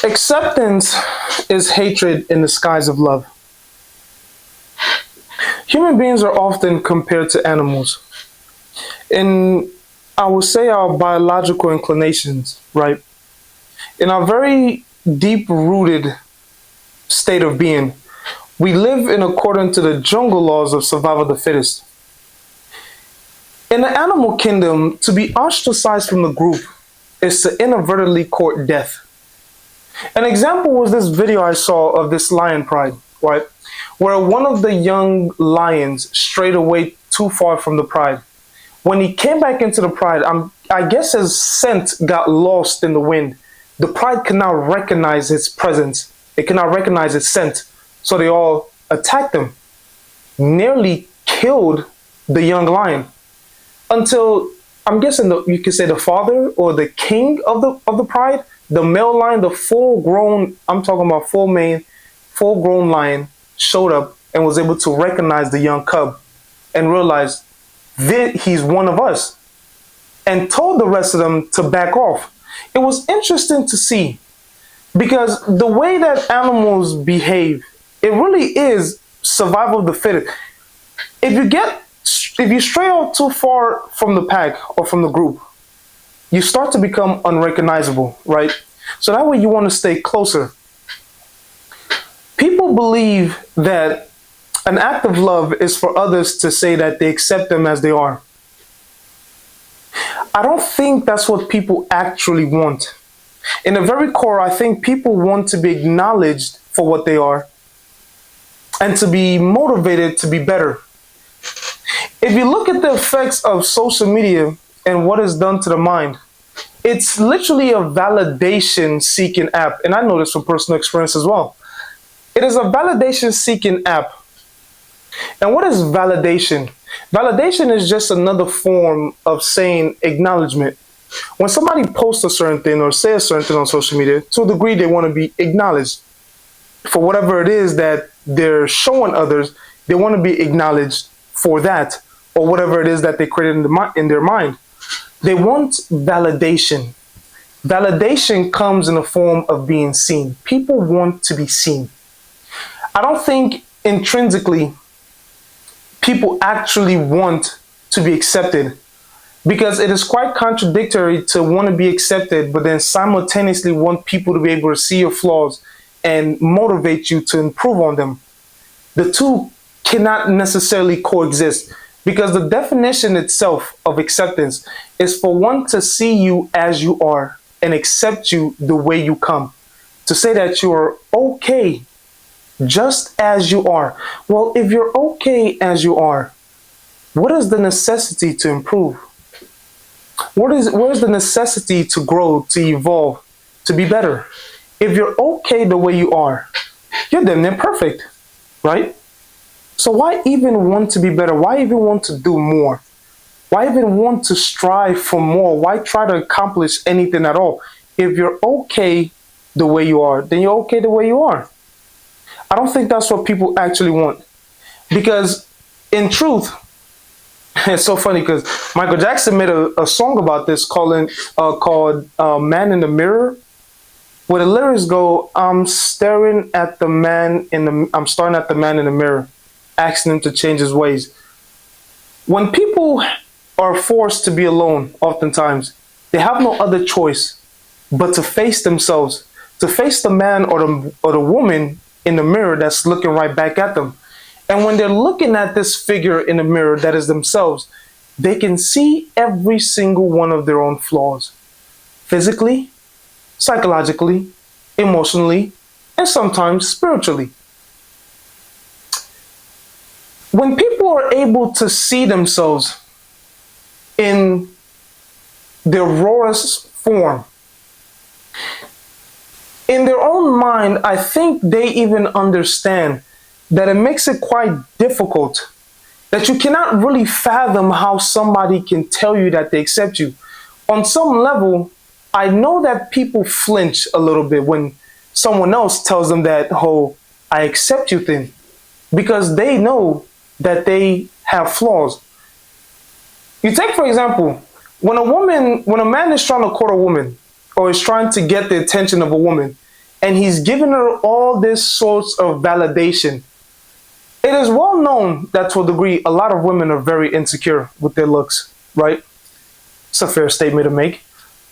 Acceptance is hatred in the skies of love. Human beings are often compared to animals. In, I would say, our biological inclinations, right? In our very deep rooted state of being, we live in accordance to the jungle laws of survival of the fittest. In the animal kingdom, to be ostracized from the group is to inadvertently court death. An example was this video I saw of this lion pride, right? Where one of the young lions strayed away too far from the pride. When he came back into the pride, I guess his scent got lost in the wind. The pride could not recognize his presence. It could not recognize his scent. So they all attacked him, nearly killed the young lion. Until, I'm guessing you could say the father or the king of the pride, the male lion, the full grown, I'm talking about full grown lion, showed up and was able to recognize the young cub and realize that he's one of us, and told the rest of them to back off. It was interesting to see, because the way that animals behave, it really is survival of the fittest. If you stray out too far from the pack or from the group, you start to become unrecognizable, right? So that way you want to stay closer. People believe that an act of love is for others to say that they accept them as they are. I don't think that's what people actually want. In the very core, I think people want to be acknowledged for what they are and to be motivated to be better. If you look at the effects of social media and what it's done to the mind, it's literally a validation-seeking app. And I know this from personal experience as well. It is a validation-seeking app. And what is validation? Validation is just another form of saying acknowledgement. When somebody posts a certain thing or says a certain thing on social media, to a degree they want to be acknowledged. For whatever it is that they're showing others, they want to be acknowledged for that, or whatever it is that they created in their mind. They want validation. Validation comes in the form of being seen. People want to be seen. I don't think intrinsically people actually want to be accepted, because it is quite contradictory to want to be accepted but then simultaneously want people to be able to see your flaws and motivate you to improve on them. The two cannot necessarily coexist, because the definition itself of acceptance is for one to see you as you are and accept you the way you come, to say that you are okay just as you are. Well, if you're okay as you are, what is the necessity to improve? Where is the necessity to grow, to evolve, to be better? If you're okay the way you are, you're damn near perfect, right? So why even want to be better? Why even want to do more? Why even want to strive for more? Why try to accomplish anything at all? If you're okay the way you are, then you're okay the way you are. I don't think that's what people actually want. Because in truth, it's so funny because Michael Jackson made a song about this called Man in the Mirror, where the lyrics go, I'm starting at the man in the mirror, asking him to change his ways. When people are forced to be alone, oftentimes, they have no other choice but to face themselves, to face the man or the woman in the mirror that's looking right back at them. And when they're looking at this figure in the mirror that is themselves, they can see every single one of their own flaws. Physically, psychologically, emotionally, and sometimes spiritually. When people are able to see themselves in their rawest form, in their own mind, I think they even understand that it makes it quite difficult, that you cannot really fathom how somebody can tell you that they accept you. On some level, I know that people flinch a little bit when someone else tells them that, oh, I accept you thing, because they know that they have flaws. You take, for example, when a man is trying to court a woman or is trying to get the attention of a woman, and he's giving her all this sorts of validation. It is well known that to a degree, a lot of women are very insecure with their looks, right? It's a fair statement to make.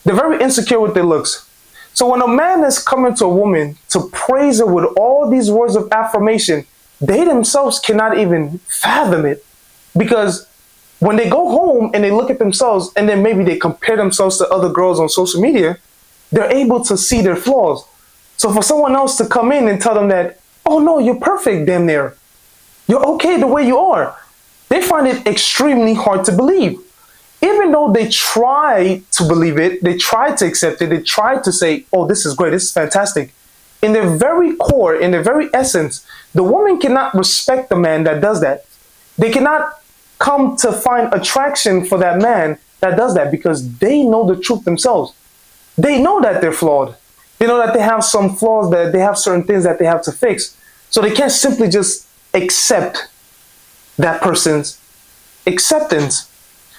They're very insecure with their looks. So when a man is coming to a woman to praise her with all these words of affirmation, they themselves cannot even fathom it. Because when they go home and they look at themselves and then maybe they compare themselves to other girls on social media, they're able to see their flaws. So for someone else to come in and tell them that, oh no, you're perfect, damn near. You're okay the way you are. They find it extremely hard to believe. Even though they try to believe it, they try to accept it, they try to say, oh, this is great, this is fantastic. In their very core, in their very essence, the woman cannot respect the man that does that. They cannot come to find attraction for that man that does that because they know the truth themselves. They know that they're flawed. They know that they have some flaws, that they have certain things that they have to fix. So they can't simply just accept that person's acceptance.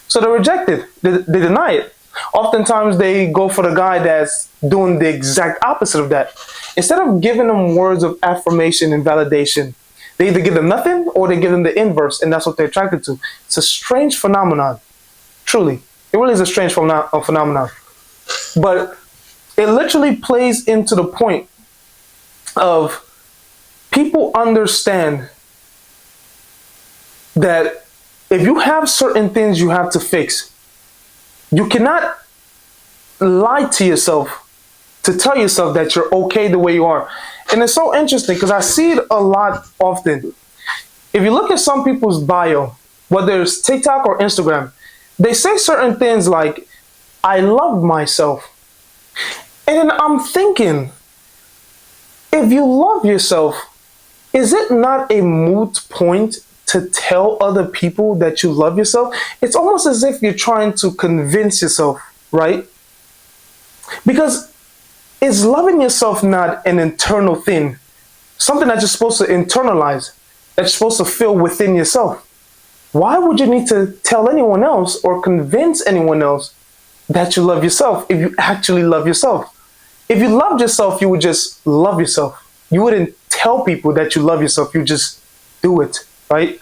So they reject it. They deny it. Oftentimes they go for the guy that's doing the exact opposite of that. Instead of giving them words of affirmation and validation, they either give them nothing or they give them the inverse, and that's what they're attracted to. It's a strange phenomenon. Truly. It really is a strange phenomenon. But it literally plays into the point of people understand that if you have certain things you have to fix, you cannot lie to yourself to tell yourself that you're okay the way you are. And it's so interesting because I see it a lot often. If you look at some people's bio, whether it's TikTok or Instagram, they say certain things like, I love myself. And then I'm thinking, if you love yourself, is it not a moot point to tell other people that you love yourself? It's almost as if you're trying to convince yourself, right? Because is loving yourself not an internal thing? Something that you're supposed to internalize, that you're supposed to feel within yourself. Why would you need to tell anyone else or convince anyone else that you love yourself if you actually love yourself? If you loved yourself, you would just love yourself. You wouldn't tell people that you love yourself, you just do it, right?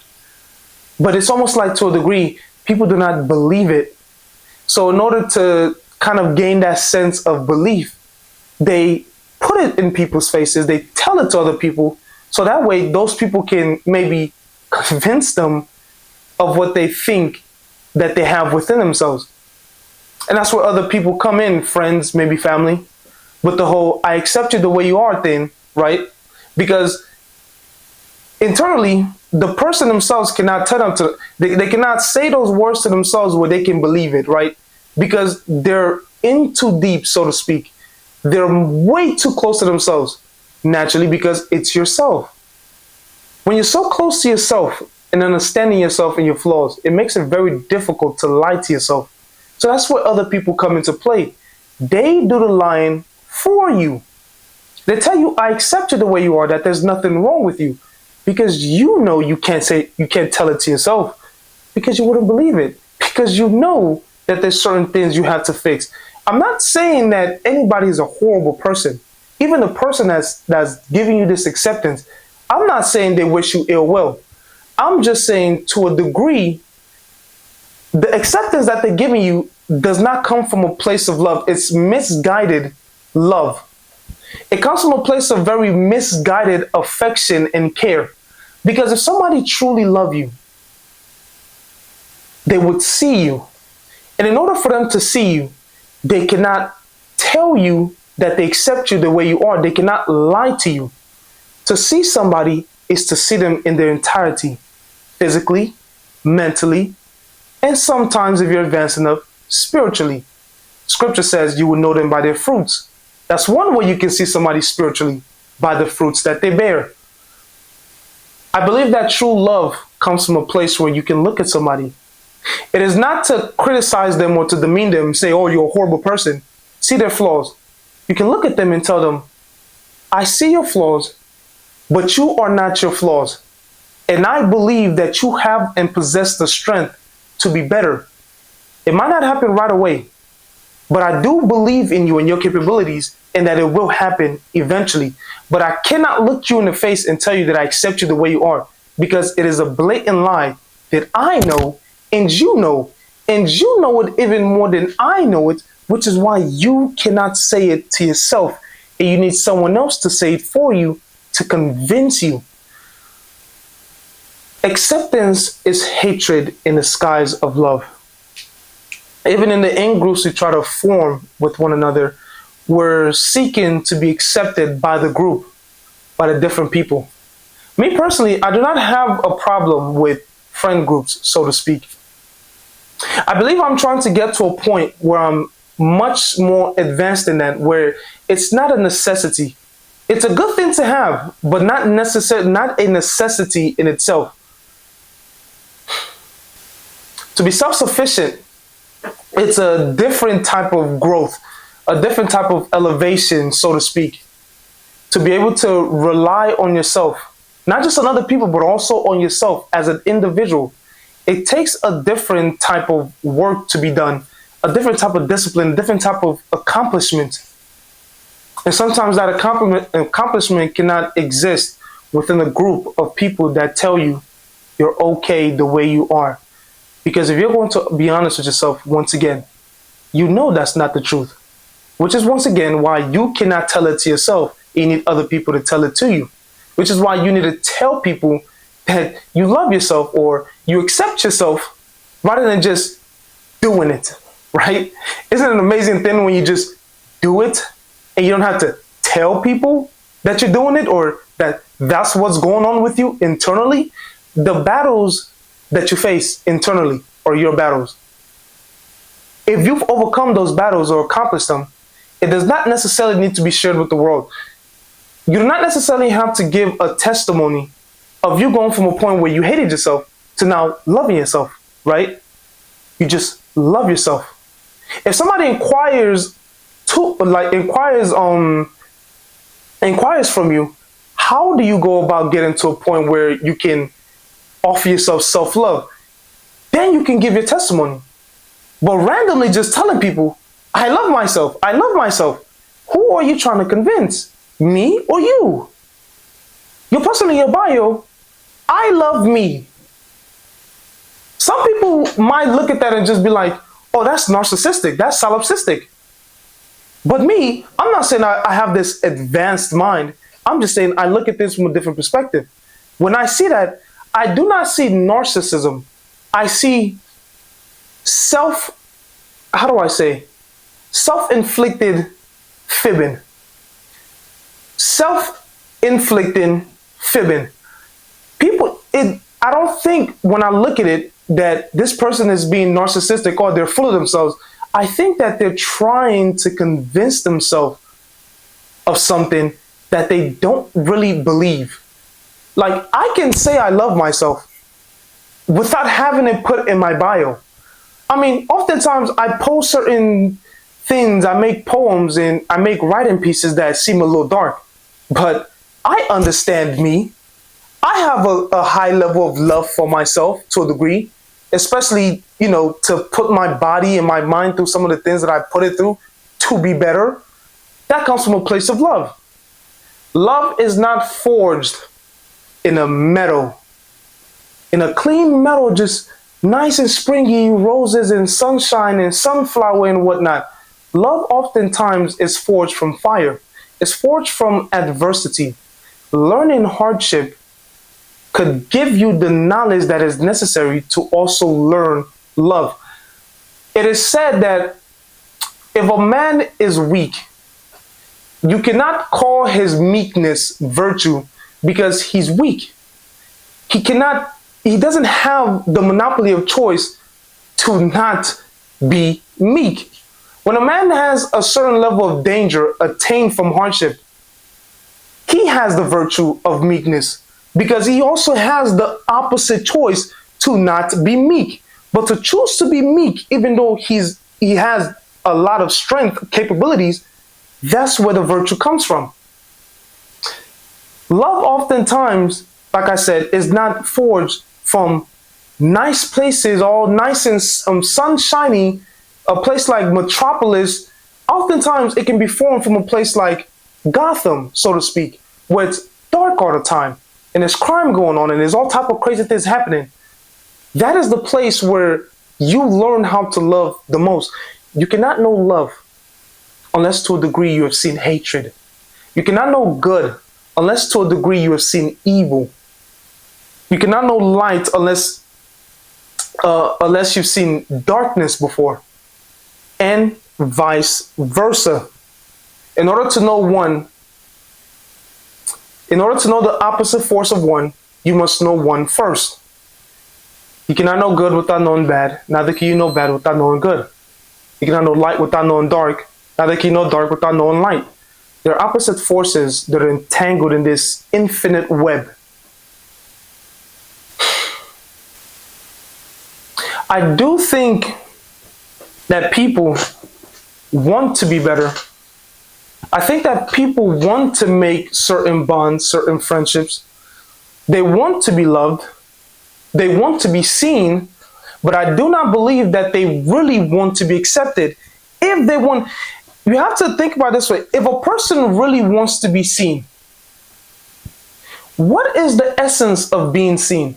But it's almost like to a degree, people do not believe it. So in order to kind of gain that sense of belief, they put it in people's faces, they tell it to other people, so that way those people can maybe convince them of what they think that they have within themselves. And that's where other people come in, friends, maybe family, with the whole I accept you the way you are thing, right? Because internally, the person themselves cannot tell them to, they cannot say those words to themselves where they can believe it, right? Because they're in too deep, so to speak. They're way too close to themselves, naturally, because it's yourself. When you're so close to yourself and understanding yourself and your flaws, it makes it very difficult to lie to yourself. So that's where other people come into play. They do the lying for you. They tell you, I accept you the way you are, that there's nothing wrong with you. Because you know you can't tell it to yourself. Because you wouldn't believe it. Because you know that there's certain things you have to fix. I'm not saying that anybody is a horrible person. Even the person that's giving you this acceptance, I'm not saying they wish you ill will. I'm just saying to a degree, the acceptance that they're giving you does not come from a place of love. It's misguided love. It comes from a place of very misguided affection and care. Because if somebody truly loved you, they would see you. And in order for them to see you, they cannot tell you that they accept you the way you are. They cannot lie to you. To see somebody is to see them in their entirety, physically, mentally, and sometimes, if you're advanced enough, spiritually. Scripture says you will know them by their fruits. That's one way you can see somebody spiritually, by the fruits that they bear. I believe that true love comes from a place where you can look at somebody. It is not to criticize them or to demean them and say, oh, you're a horrible person. See their flaws. You can look at them and tell them, I see your flaws, but you are not your flaws. And I believe that you have and possess the strength to be better. It might not happen right away, but I do believe in you and your capabilities, and that it will happen eventually. But I cannot look you in the face and tell you that I accept you the way you are, because it is a blatant lie that I know and you know, and you know it even more than I know it, which is why you cannot say it to yourself, and you need someone else to say it for you to convince you. Acceptance is hatred in the skies of love. Even in the in-groups we try to form with one another, we're seeking to be accepted by the group, by the different people. Me personally, I do not have a problem with friend groups, so to speak. I believe I'm trying to get to a point where I'm much more advanced in that, where it's not a necessity. It's a good thing to have, but not a necessity in itself. To be self-sufficient, it's a different type of growth, a different type of elevation, so to speak. To be able to rely on yourself, not just on other people, but also on yourself as an individual. It takes a different type of work to be done, a different type of discipline, a different type of accomplishment. And sometimes that accomplishment cannot exist within a group of people that tell you you're okay the way you are. Because if you're going to be honest with yourself, once again, you know that's not the truth. Which is once again why you cannot tell it to yourself. You need other people to tell it to you. Which is why you need to tell people that you love yourself or you accept yourself rather than just doing it, right? Isn't it an amazing thing when you just do it and you don't have to tell people that you're doing it or that that's what's going on with you internally? The battles that you face internally are your battles. If you've overcome those battles or accomplished them, it does not necessarily need to be shared with the world. You do not necessarily have to give a testimony of you going from a point where you hated yourself to now loving yourself, right? You just love yourself. If somebody inquires from you, how do you go about getting to a point where you can offer yourself self-love? Then you can give your testimony. But randomly just telling people, I love myself, I love myself. Who are you trying to convince? Me or you? You're posting in your bio, I love me. Some people might look at that and just be like, oh, that's narcissistic, that's solipsistic. But me, I'm not saying I have this advanced mind. I'm just saying I look at this from a different perspective. When I see that, I do not see narcissism. I see self-inflicted fibbing. Self-inflicting fibbing. I don't think when I look at it that this person is being narcissistic or they're full of themselves. I think that they're trying to convince themselves of something that they don't really believe. Like, I can say I love myself without having it put in my bio. I mean, oftentimes I post certain things, I make poems and I make writing pieces that seem a little dark, but I understand me. I have a high level of love for myself to a degree, especially, to put my body and my mind through some of the things that I put it through to be better. That comes from a place of love. Love is not forged in a metal, in a clean metal, just nice and springy, roses and sunshine and sunflower and whatnot. Love oftentimes is forged from fire. It's forged from adversity. Learning hardship could give you the knowledge that is necessary to also learn love. It is said that if a man is weak, you cannot call his meekness virtue because he's weak. He doesn't have the monopoly of choice to not be meek. When a man has a certain level of danger attained from hardship, he has the virtue of meekness because he also has the opposite choice to not be meek. But to choose to be meek, even though he has a lot of strength, capabilities, that's where the virtue comes from. Love oftentimes, like I said, is not forged from nice places, all nice and sunshiny, a place like Metropolis, Oftentimes, it can be formed from a place like Gotham, so to speak, where it's dark all the time and there's crime going on and there's all type of crazy things happening. That is the place where you learn how to love the most. You cannot know love unless to a degree you have seen hatred. You cannot know good unless to a degree you have seen evil. You cannot know light unless you've seen darkness before, and vice versa. In order to know the opposite force of one, you must know one first. You cannot know good without knowing bad, neither can you know bad without knowing good. You cannot know light without knowing dark, neither can you know dark without knowing light. There are opposite forces that are entangled in this infinite web. I do think that people want to be better. I think that people want to make certain bonds, certain friendships. They want to be loved. They want to be seen, but I do not believe that they really want to be accepted. If they want, you have to think about it this way. If a person really wants to be seen, what is the essence of being seen?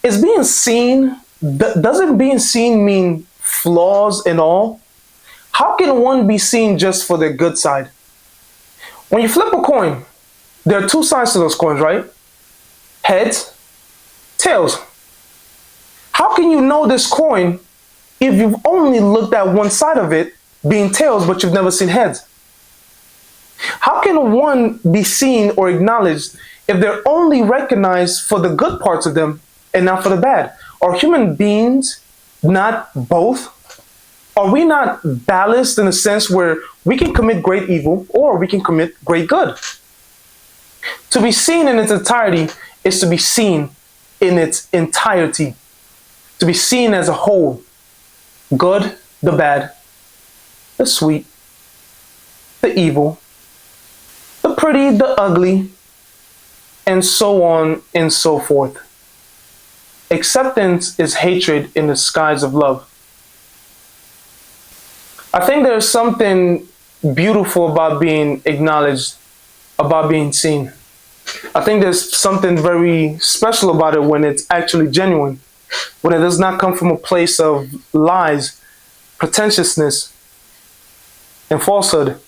Is being seen, doesn't being seen mean flaws and all? How can one be seen just for their good side? When you flip a coin, there are two sides to those coins, right? Heads, tails. How can you know this coin if you've only looked at one side of it being tails, but you've never seen heads? How can one be seen or acknowledged if they're only recognized for the good parts of them and not for the bad? Are human beings not both? Are we not balanced in a sense where we can commit great evil or we can commit great good? To be seen in its entirety is to be seen in its entirety. To be seen as a whole. Good, the bad, the sweet, the evil, the pretty, the ugly, and so on and so forth. Acceptance is hatred in the skies of love. I think there's something beautiful about being acknowledged, about being seen. I think there's something very special about it when it's actually genuine, when it does not come from a place of lies, pretentiousness, and falsehood.